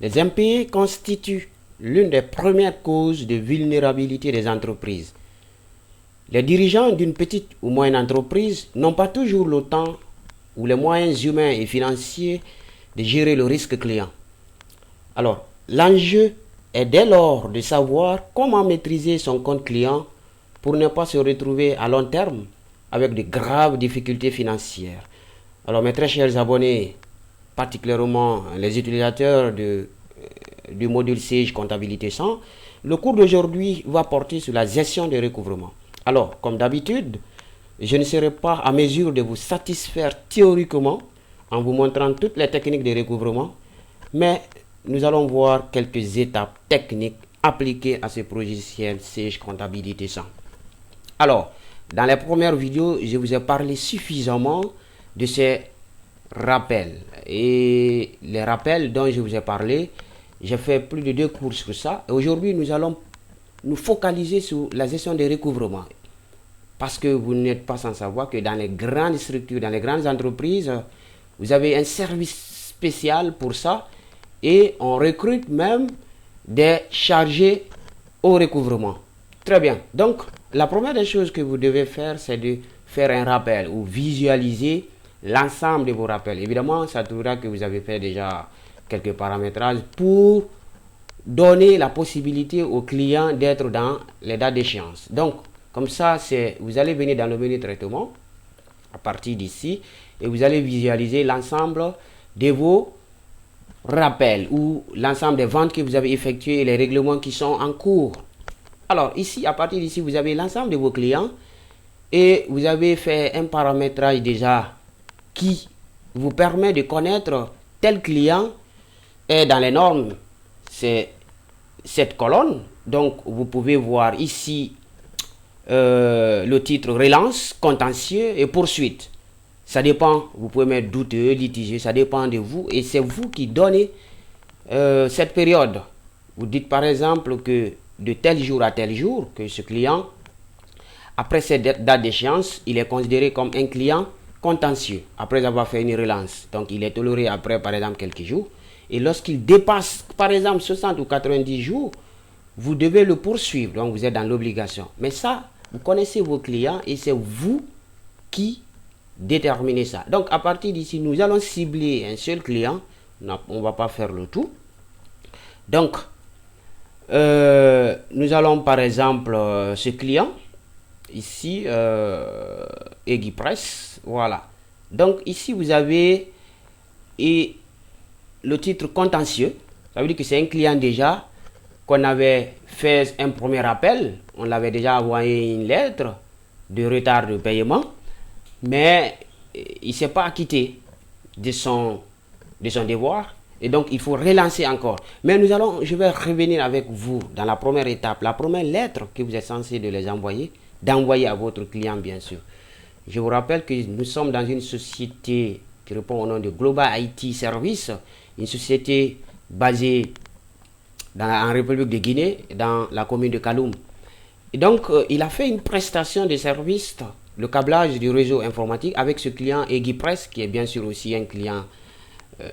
Les impayés constituent l'une des premières causes de vulnérabilité des entreprises. Les dirigeants d'une petite ou moyenne entreprise n'ont pas toujours le temps ou les moyens humains et financiers de gérer le risque client. Alors, l'enjeu est dès lors de savoir comment maîtriser son compte client pour ne pas se retrouver à long terme avec de graves difficultés financières. Alors, mes très chers abonnés, particulièrement les utilisateurs du module Sage Comptabilité 100, le cours d'aujourd'hui va porter sur la gestion des recouvrements. Alors, comme d'habitude, je ne serai pas à mesure de vous satisfaire théoriquement en vous montrant toutes les techniques de recouvrement, mais nous allons voir quelques étapes techniques appliquées à ce logiciel Sage Comptabilité 100. Alors, dans les premières vidéos, je vous ai parlé suffisamment de ces rappels. Et les rappels dont je vous ai parlé, j'ai fait plus de 2 cours sur ça. Et aujourd'hui, nous allons nous focaliser sur la gestion des recouvrements. Parce que vous n'êtes pas sans savoir que dans les grandes structures, dans les grandes entreprises, vous avez un service spécial pour ça. Et on recrute même des chargés au recouvrement. Très bien. Donc, la première des choses que vous devez faire, c'est de faire un rappel ou visualiser l'ensemble de vos rappels. Évidemment, ça trouvera que vous avez fait déjà quelques paramétrages pour donner la possibilité au client d'être dans les dates d'échéance. Donc, comme ça, vous allez venir dans le menu traitement à partir d'ici et vous allez visualiser l'ensemble de vos rappels ou l'ensemble des ventes que vous avez effectuées et les règlements qui sont en cours. Alors ici, à partir d'ici, vous avez l'ensemble de vos clients et vous avez fait un paramétrage déjà qui vous permet de connaître tel client est dans les normes. C'est cette colonne. Donc vous pouvez voir ici le titre relance, contentieux et poursuite. Ça dépend, vous pouvez mettre douteux, litigieux, ça dépend de vous et c'est vous qui donnez cette période. Vous dites par exemple que de tel jour à tel jour, que ce client, après cette date d'échéance, il est considéré comme un client contentieux, après avoir fait une relance. Donc il est toléré après par exemple quelques jours. Et lorsqu'il dépasse par exemple 60 ou 90 jours, vous devez le poursuivre, donc vous êtes dans l'obligation. Mais ça, vous connaissez vos clients et c'est vous qui déterminez ça. Donc à partir d'ici, nous allons cibler un seul client. On ne va pas faire le tout. Donc, nous allons par exemple ce client, ici, Egipress, voilà. Donc ici, vous avez le titre contentieux. Ça veut dire que c'est un client déjà qu'on avait fait un premier appel. On l'avait déjà envoyé une lettre de retard de paiement. Mais il ne s'est pas acquitté de son devoir et donc il faut relancer encore. Mais je vais revenir avec vous dans la première étape, la première lettre que vous êtes censé de les envoyer, d'envoyer à votre client bien sûr. Je vous rappelle que nous sommes dans une société qui répond au nom de Global IT Service, une société basée en République de Guinée, dans la commune de Kaloum. Et donc il a fait une prestation de service, le câblage du réseau informatique avec ce client Egipress, qui est bien sûr aussi un client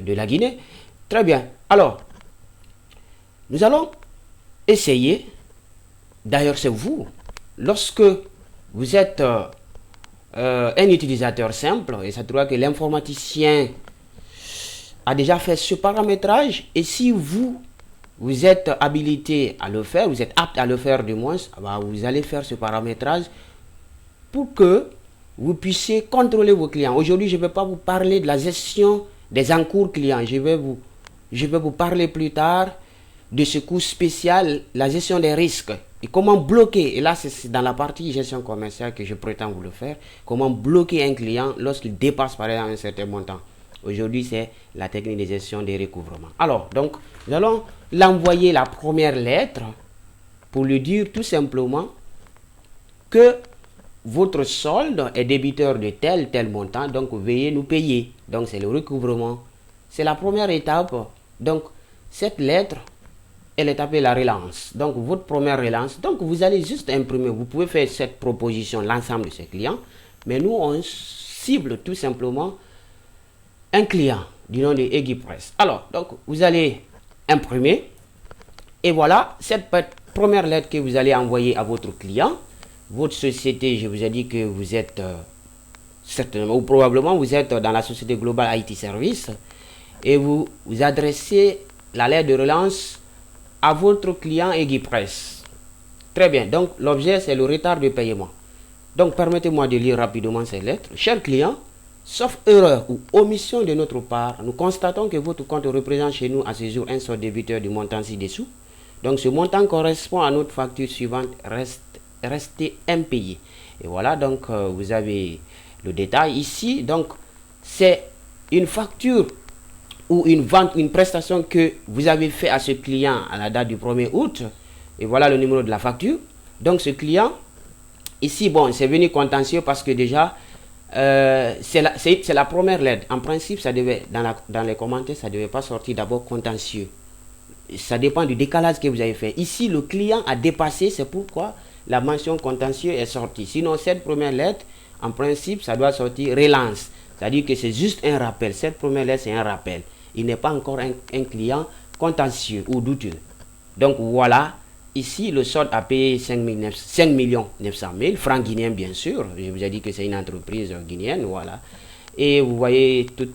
de la Guinée. Très bien. Alors, nous allons essayer, d'ailleurs c'est vous, lorsque vous êtes un utilisateur simple, et ça trouve que l'informaticien a déjà fait ce paramétrage, et si vous êtes habilité à le faire, vous êtes apte à le faire du moins, vous allez faire ce paramétrage pour que vous puissiez contrôler vos clients. Aujourd'hui, je ne vais pas vous parler de la gestion des encours clients. Je vais vous parler plus tard de ce cours spécial, la gestion des risques. Et comment bloquer, et là c'est dans la partie gestion commerciale que je prétends vous le faire, comment bloquer un client lorsqu'il dépasse par exemple un certain montant. Aujourd'hui, c'est la technique de gestion des recouvrements. Alors, donc, nous allons l'envoyer la première lettre pour lui dire tout simplement que votre solde est débiteur de tel montant, donc veuillez nous payer. Donc c'est le recouvrement. C'est la première étape. Donc cette lettre, elle est appelée la relance. Donc votre première relance. Donc vous allez juste imprimer. Vous pouvez faire cette proposition, l'ensemble de ces clients. Mais nous, on cible tout simplement un client du nom de Egipress. Alors, donc vous allez imprimée. Et voilà, cette première lettre que vous allez envoyer à votre client. Votre société, je vous ai dit que vous êtes certainement ou probablement vous êtes dans la société Global IT Service et vous adressez la lettre de relance à votre client Egipress. Très bien, donc l'objet c'est le retard de paiement. Donc permettez-moi de lire rapidement ces lettres. Cher client, sauf erreur ou omission de notre part, nous constatons que votre compte représente chez nous à ce jour un solde débiteur du montant ci-dessous. Donc ce montant correspond à notre facture suivante, restée impayée. Et voilà, donc vous avez le détail ici. Donc c'est une facture ou une vente, une prestation que vous avez fait à ce client à la date du 1er août. Et voilà le numéro de la facture. Donc ce client, ici, bon, c'est venu contentieux parce que déjà, c'est la première lettre. En principe, ça devait, dans les commentaires, ça ne devait pas sortir d'abord contentieux. Ça dépend du décalage que vous avez fait. Ici, le client a dépassé, c'est pourquoi la mention contentieux est sortie. Sinon, cette première lettre, en principe, ça doit sortir relance. C'est-à-dire que c'est juste un rappel. Cette première lettre, c'est un rappel. Il n'est pas encore un client contentieux ou douteux. Donc voilà, ici, le solde a payé 5 900 000 francs guinéens, bien sûr. Je vous ai dit que c'est une entreprise guinéenne, voilà. Et vous voyez tout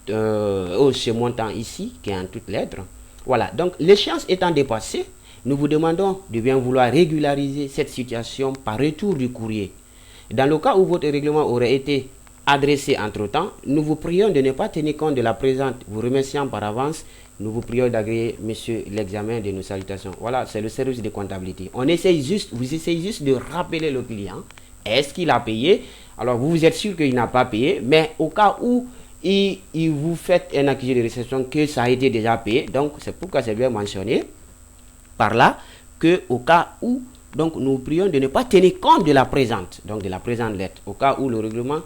ce montant ici, qui est en toutes lettres. Voilà, donc l'échéance étant dépassée, nous vous demandons de bien vouloir régulariser cette situation par retour du courrier. Dans le cas où votre règlement aurait été adressé entre-temps, nous vous prions de ne pas tenir compte de la présente. Vous remercions par avance. Nous vous prions d'agréer, monsieur, l'examen de nos salutations. Voilà, c'est le service de comptabilité. Vous essayez juste de rappeler le client. Est-ce qu'il a payé? Alors, vous êtes sûr qu'il n'a pas payé, mais au cas où il vous fait un accusé de réception que ça a été déjà payé, donc c'est pourquoi c'est bien mentionné par là que au cas où, donc nous prions de ne pas tenir compte de la présente lettre, au cas où le règlement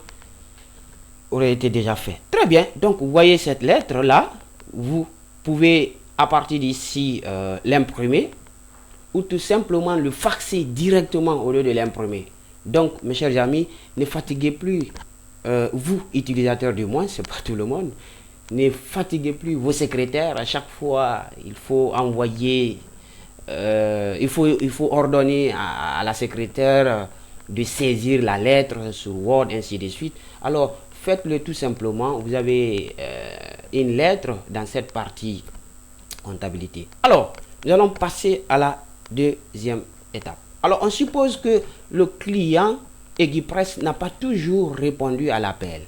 aurait été déjà fait. Très bien, donc vous voyez cette lettre là, vous pouvez à partir d'ici l'imprimer ou tout simplement le faxer directement au lieu de l'imprimer. Donc mes chers amis, ne fatiguez plus vous utilisateurs du moins, c'est pas tout le monde, ne fatiguez plus vos secrétaires. À chaque fois il faut envoyer il faut ordonner à la secrétaire de saisir la lettre sur Word, ainsi de suite. Alors faites-le tout simplement. Vous avez une lettre dans cette partie comptabilité. Alors nous allons passer à la deuxième étape. Alors on suppose que le client Egipress n'a pas toujours répondu à l'appel.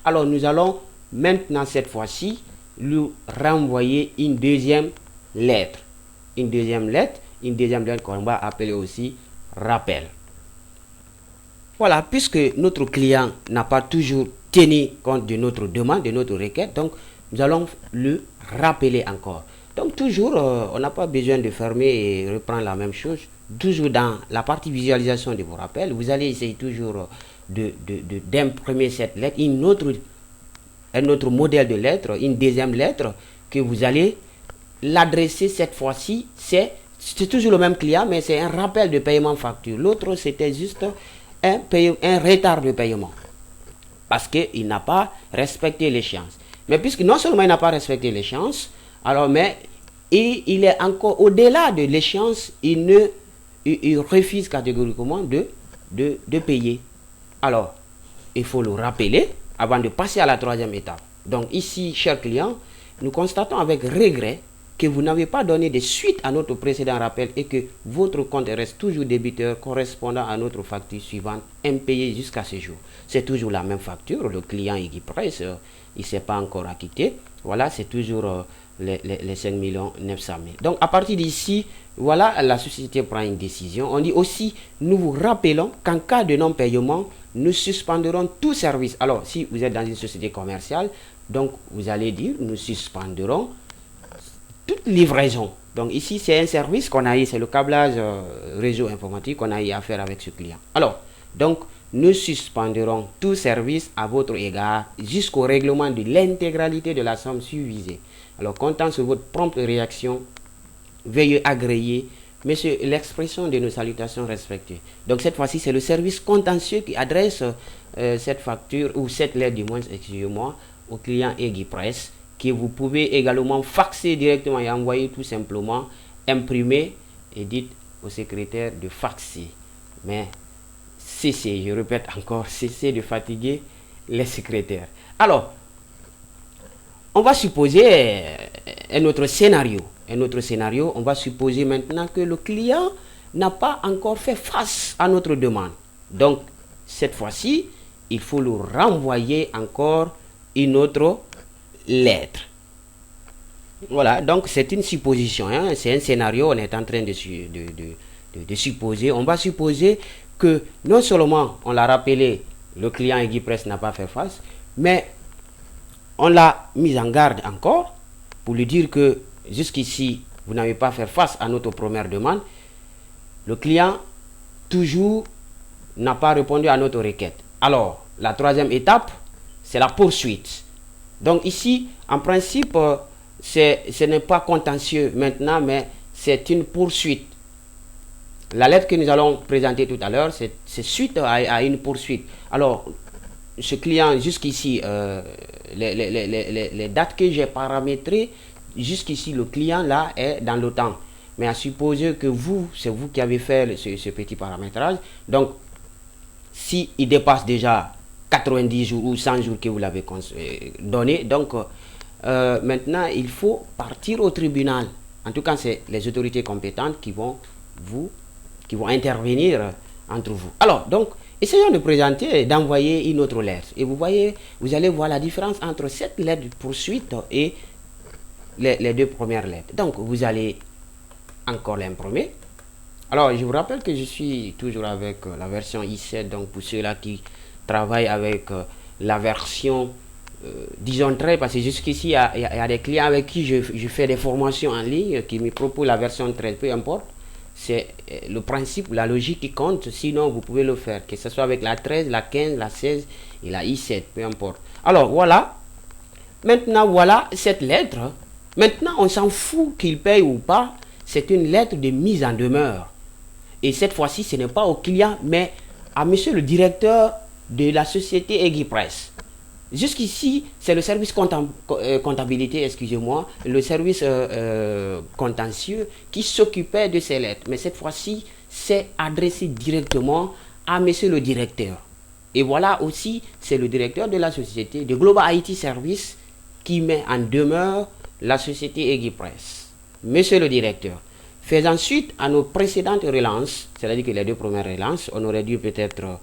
Alors nous allons maintenant cette fois-ci lui renvoyer une deuxième lettre. Une deuxième lettre qu'on va appeler aussi rappel. Voilà, puisque notre client n'a pas toujours tenu compte de notre demande, de notre requête, donc nous allons le rappeler encore. Donc toujours, on n'a pas besoin de fermer et reprendre la même chose. Toujours dans la partie visualisation de vos rappels, vous allez essayer toujours d'imprimer cette lettre, un autre modèle de lettre, une deuxième lettre que vous allez l'adresser cette fois-ci. C'est toujours le même client, mais c'est un rappel de paiement facture. L'autre, c'était juste un retard de paiement parce qu'il n'a pas respecté l'échéance. Mais puisque non seulement il n'a pas respecté l'échéance, alors mais il est encore au-delà de l'échéance, il refuse catégoriquement de payer. Alors, il faut le rappeler avant de passer à la troisième étape. Donc ici, chers clients, nous constatons avec regret que vous n'avez pas donné de suite à notre précédent rappel et que votre compte reste toujours débiteur correspondant à notre facture suivante, impayée jusqu'à ce jour. C'est toujours la même facture, le client Egipress, il ne s'est pas encore acquitté. Voilà, c'est toujours les 5 900 000. Donc à partir d'ici, voilà, la société prend une décision. On dit aussi, nous vous rappelons qu'en cas de non-paiement, nous suspenderons tout service. Alors, si vous êtes dans une société commerciale, donc vous allez dire, nous suspenderons toute livraison. Donc ici, c'est un service qu'on a eu, c'est le câblage réseau informatique qu'on a eu à faire avec ce client. Alors, donc, nous suspenderons tout service à votre égard jusqu'au règlement de l'intégralité de la somme subvisée. Alors, comptant sur votre prompte réaction, veuillez agréer, monsieur, l'expression de nos salutations respectées. Donc, cette fois-ci, c'est le service contentieux qui adresse cette facture, ou cette lettre du moins, excusez-moi, au client Egipress, que vous pouvez également faxer directement et envoyer tout simplement, imprimer et dites au secrétaire de faxer. Mais cessez, je répète encore, cessez de fatiguer les secrétaires. Alors, on va supposer un autre scénario. On va supposer maintenant que le client n'a pas encore fait face à notre demande. Donc, cette fois-ci, il faut lui renvoyer encore une autre lettre. Voilà, donc c'est une supposition, hein, c'est un scénario, on est en train de supposer. On va supposer que non seulement on l'a rappelé, le client Eguipress n'a pas fait face, mais on l'a mis en garde encore pour lui dire que jusqu'ici, vous n'avez pas fait face à notre première demande. Le client, toujours, n'a pas répondu à notre requête. Alors, la troisième étape, c'est la poursuite. Donc ici, en principe, ce n'est pas contentieux maintenant, mais c'est une poursuite. La lettre que nous allons présenter tout à l'heure, c'est suite à une poursuite. Alors, ce client, jusqu'ici, les dates que j'ai paramétrées, jusqu'ici, le client là est dans le temps. Mais à supposer que c'est vous qui avez fait ce petit paramétrage. Donc, s'il dépasse déjà 90 jours ou 100 jours que vous l'avez donné, donc maintenant, il faut partir au tribunal. En tout cas, c'est les autorités compétentes qui vont intervenir entre vous. Alors, donc, essayons de présenter, d'envoyer une autre lettre. Et vous voyez, vous allez voir la différence entre cette lettre de poursuite et les deux premières lettres. Donc, vous allez encore l'imprimer. Alors, je vous rappelle que je suis toujours avec la version i7. Donc, pour ceux-là qui travaillent avec la version, disons très, parce que jusqu'ici, il y a des clients avec qui je fais des formations en ligne qui me proposent la version 13, peu importe. C'est le principe, la logique qui compte. Sinon, vous pouvez le faire, que ce soit avec la 13, la 15, la 16 et la i7, peu importe. Alors, voilà. Maintenant, voilà cette lettre. Maintenant, on s'en fout qu'il paye ou pas. C'est une lettre de mise en demeure. Et cette fois-ci, ce n'est pas au client, mais à monsieur le directeur de la société Eguipress. Jusqu'ici, c'est le service comptabilité, excusez-moi, le service contentieux qui s'occupait de ces lettres. Mais cette fois-ci, c'est adressé directement à monsieur le directeur. Et voilà aussi, c'est le directeur de la société, de Global IT Service, qui met en demeure la société Eguipress. Monsieur le directeur, faisant suite à nos précédentes relances, c'est-à-dire que les deux premières relances, on aurait dû peut-être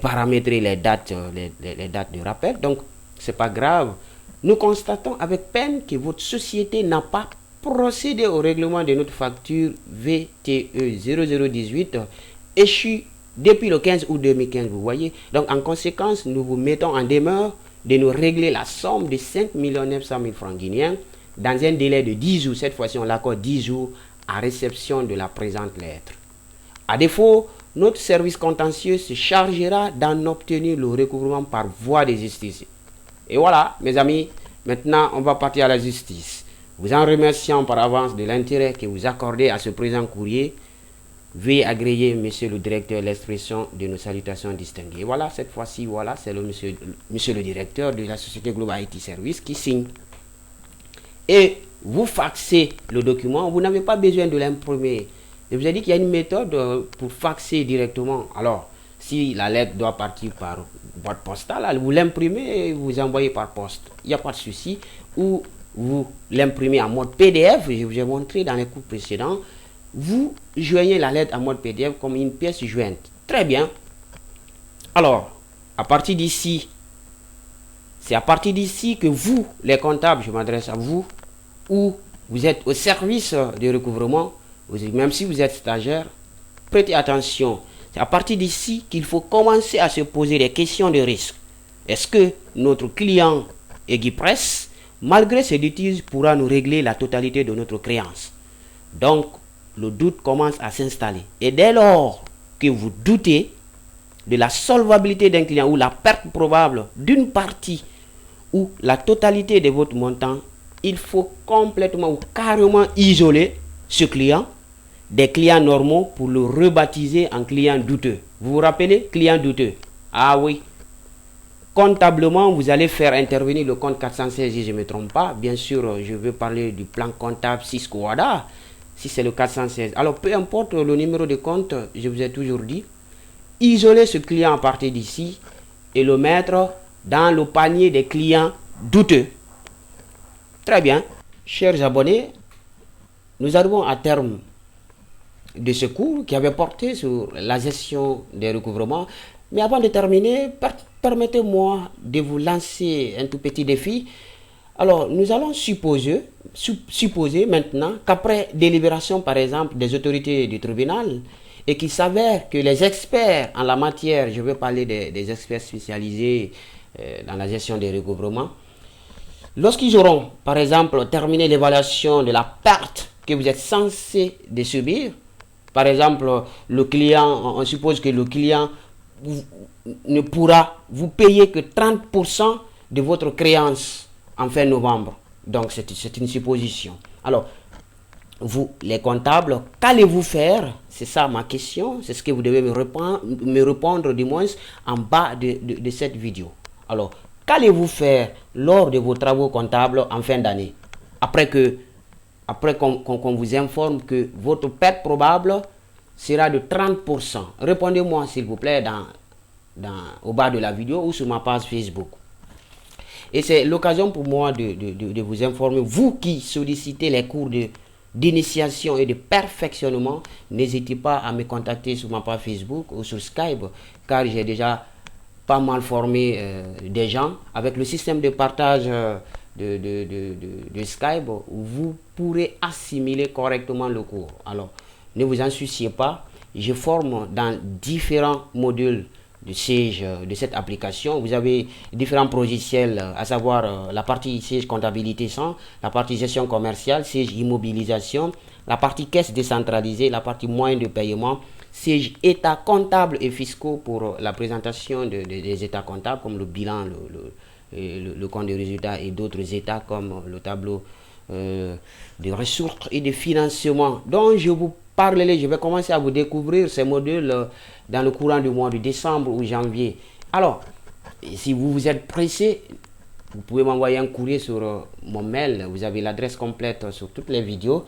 paramétrer les dates de rappel. Donc, c'est pas grave. Nous constatons avec peine que votre société n'a pas procédé au règlement de notre facture VTE 0018 échue depuis le 15 août 2015, vous voyez. Donc, en conséquence, nous vous mettons en demeure de nous régler la somme de 5 900 000 francs guinéens dans un délai de 10 jours. Cette fois-ci, on l'accorde 10 jours à réception de la présente lettre. À défaut, notre service contentieux se chargera d'en obtenir le recouvrement par voie de justice. Et voilà, mes amis, maintenant on va partir à la justice. Vous en remerciant par avance de l'intérêt que vous accordez à ce présent courrier, veuillez agréer, monsieur le directeur, l'expression de nos salutations distinguées. Et voilà, cette fois-ci, voilà, c'est le monsieur le directeur de la société Global IT Service qui signe. Et vous faxez le document, vous n'avez pas besoin de l'imprimer. Je vous ai dit qu'il y a une méthode pour faxer directement. Alors, si la lettre doit partir par boîte postale, vous l'imprimez et vous envoyez par poste. Il n'y a pas de souci. Ou vous l'imprimez en mode PDF, je vous ai montré dans les cours précédents. Vous joignez la lettre en mode PDF comme une pièce jointe. Très bien. Alors, à partir d'ici, c'est à partir d'ici que vous, les comptables, je m'adresse à vous, ou vous êtes au service de recouvrement, même si vous êtes stagiaire, prêtez attention. C'est à partir d'ici qu'il faut commencer à se poser des questions de risque. Est-ce que notre client Eguipress, malgré ses litiges, pourra nous régler la totalité de notre créance? Donc, le doute commence à s'installer. Et dès lors que vous doutez de la solvabilité d'un client ou la perte probable d'une partie ou la totalité de votre montant, il faut complètement ou carrément isoler ce client des clients normaux pour le rebaptiser en client douteux. Vous vous rappelez, client douteux? Ah oui. comptablement, vous allez faire intervenir le compte 416 si je ne me trompe pas. Bien sûr, je veux parler du plan comptable Cisco WADA, si c'est le 416. Alors, peu importe le numéro de compte, je vous ai toujours dit, isoler ce client à partir d'ici et le mettre dans le panier des clients douteux. Très bien. Chers abonnés, nous arrivons à terme de ce cours qui avait porté sur la gestion des recouvrements. Mais avant de terminer, permettez-moi de vous lancer un tout petit défi. Alors, nous allons supposer maintenant qu'après délibération, par exemple, des autorités du tribunal, et qu'il s'avère que les experts en la matière, je veux parler des experts spécialisés dans la gestion des recouvrements, lorsqu'ils auront, par exemple, terminé l'évaluation de la perte que vous êtes censé de subir, par exemple, le client, on suppose que le client ne pourra vous payer que 30% de votre créance en fin novembre. Donc, c'est une supposition. Alors, vous, les comptables, qu'allez-vous faire? C'est ça ma question. C'est ce que vous devez me répondre du moins en bas de cette vidéo. Alors, qu'allez-vous faire lors de vos travaux comptables en fin d'année? Après qu'on vous informe que votre perte probable sera de 30%. Répondez-moi s'il vous plaît au bas de la vidéo ou sur ma page Facebook. Et c'est l'occasion pour moi de vous informer, vous qui sollicitez les cours d'initiation et de perfectionnement, n'hésitez pas à me contacter sur ma page Facebook ou sur Skype, car j'ai déjà pas mal formé des gens. Avec le système de partage de Skype, vous pourrez assimiler correctement le cours. Alors, ne vous en souciez pas, je forme dans différents modules de siège de cette application. Vous avez différents logiciels, à savoir la partie siège comptabilité 100, la partie gestion commerciale, siège immobilisation, la partie caisse décentralisée, la partie moyen de paiement, siège état comptable et fiscaux pour la présentation des états comptables comme le bilan, le compte de résultats et d'autres états comme le tableau de ressources et de financement dont je vous parlerai. Je vais commencer à vous découvrir ces modules dans le courant du mois de décembre ou janvier. Alors, si vous êtes pressé, vous pouvez m'envoyer un courrier sur mon mail. Vous avez l'adresse complète sur toutes les vidéos.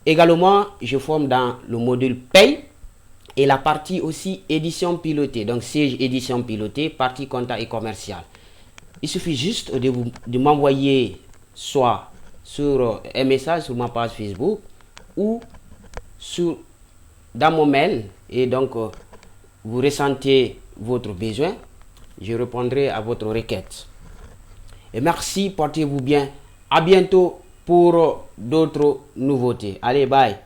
Également, je forme dans le module paye et la partie aussi édition pilotée. Donc, siège édition pilotée, partie compta et commercial. Il suffit juste de m'envoyer soit sur un message sur ma page Facebook ou dans mon mail, et donc vous ressentez votre besoin, je répondrai à votre requête. Et merci, portez-vous bien. À bientôt pour d'autres nouveautés. Allez, bye.